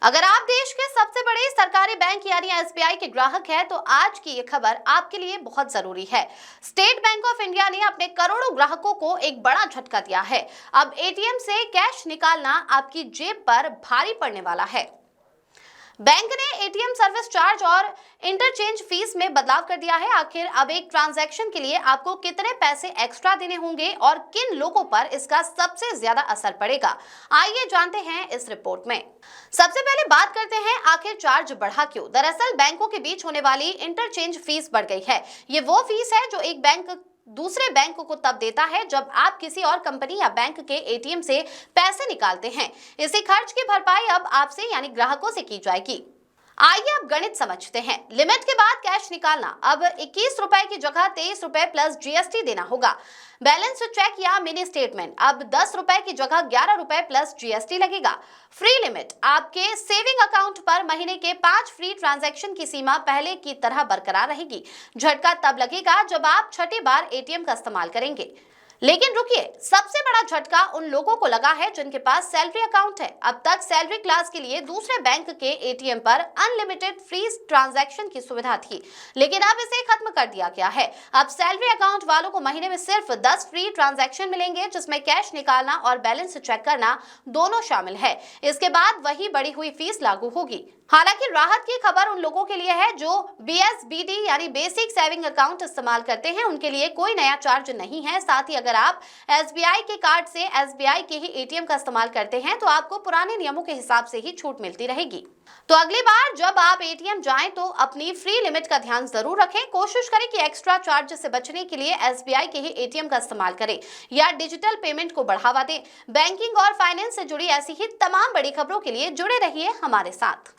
अगर आप देश के सबसे बड़े सरकारी बैंक यानी एसबीआई के ग्राहक हैं तो आज की ये खबर आपके लिए बहुत जरूरी है। स्टेट बैंक ऑफ इंडिया ने अपने करोड़ों ग्राहकों को एक बड़ा झटका दिया है। अब एटीएम से कैश निकालना आपकी जेब पर भारी पड़ने वाला है। बैंक ने एटीएम सर्विस चार्ज और इंटरचेंज फीस में बदलाव कर दिया है। आखिर अब एक ट्रांजैक्शन के लिए आपको कितने पैसे एक्स्ट्रा देने होंगे और किन लोगों पर इसका सबसे ज्यादा असर पड़ेगा, आइए जानते हैं इस रिपोर्ट में। सबसे पहले बात करते हैं आखिर चार्ज बढ़ा क्यों। दरअसल बैंकों के बीच होने वाली इंटरचेंज फीस बढ़ गई है। ये वो फीस है जो एक बैंक दूसरे बैंक को तब देता है जब आप किसी और कंपनी या बैंक के एटीएम से पैसे निकालते हैं। इसी खर्च की भरपाई अब आपसे यानी ग्राहकों से की जाएगी। आइए अब गणित समझते हैं। लिमिट के बाद कैश निकालना अब 21 रुपए की जगह 23 रुपए प्लस जीएसटी देना होगा। बैलेंस चेक या मिनी स्टेटमेंट अब 10 रुपए की जगह 11 रुपए प्लस जीएसटी लगेगा। फ्री लिमिट आपके सेविंग अकाउंट पर महीने के 5 फ्री ट्रांजैक्शन की सीमा पहले की तरह बरकरार रहेगी। झटका तब लगेगा जब आप छठी बार एटीएम का इस्तेमाल करेंगे। लेकिन रुकिए, सबसे बड़ा झटका उन लोगों को लगा है जिनके पास सैलरी अकाउंट है। अब तक सैलरी क्लास के लिए दूसरे बैंक के एटीएम पर अनलिमिटेड फ्री ट्रांजैक्शन की सुविधा थी, लेकिन अब इसे खत्म कर दिया गया है। अब सैलरी अकाउंट वालों को महीने में सिर्फ 10 फ्री ट्रांजैक्शन मिलेंगे, जिसमें कैश निकालना और बैलेंस चेक करना दोनों शामिल है। इसके बाद वही बढ़ी हुई फीस लागू होगी। हालांकि राहत की खबर उन लोगों के लिए है जो बीएसबीडी यानी बेसिक सेविंग अकाउंट इस्तेमाल करते हैं। उनके लिए कोई नया चार्ज नहीं है। साथ ही अगर आप एसबीआई के कार्ड से एसबीआई के ही एटीएम का इस्तेमाल करते हैं तो आपको पुराने नियमों के हिसाब से ही छूट मिलती रहेगी। तो अगली बार जब आप एटीएम जाएं तो अपनी फ्री लिमिट का ध्यान जरूर रखें। कोशिश करें कि एक्स्ट्रा चार्ज से बचने के लिए एसबीआई के ही एटीएम का इस्तेमाल करें या डिजिटल पेमेंट को बढ़ावा दें। बैंकिंग और फाइनेंस से जुड़ी ऐसी ही तमाम बड़ी खबरों के लिए जुड़े रहिए हमारे साथ।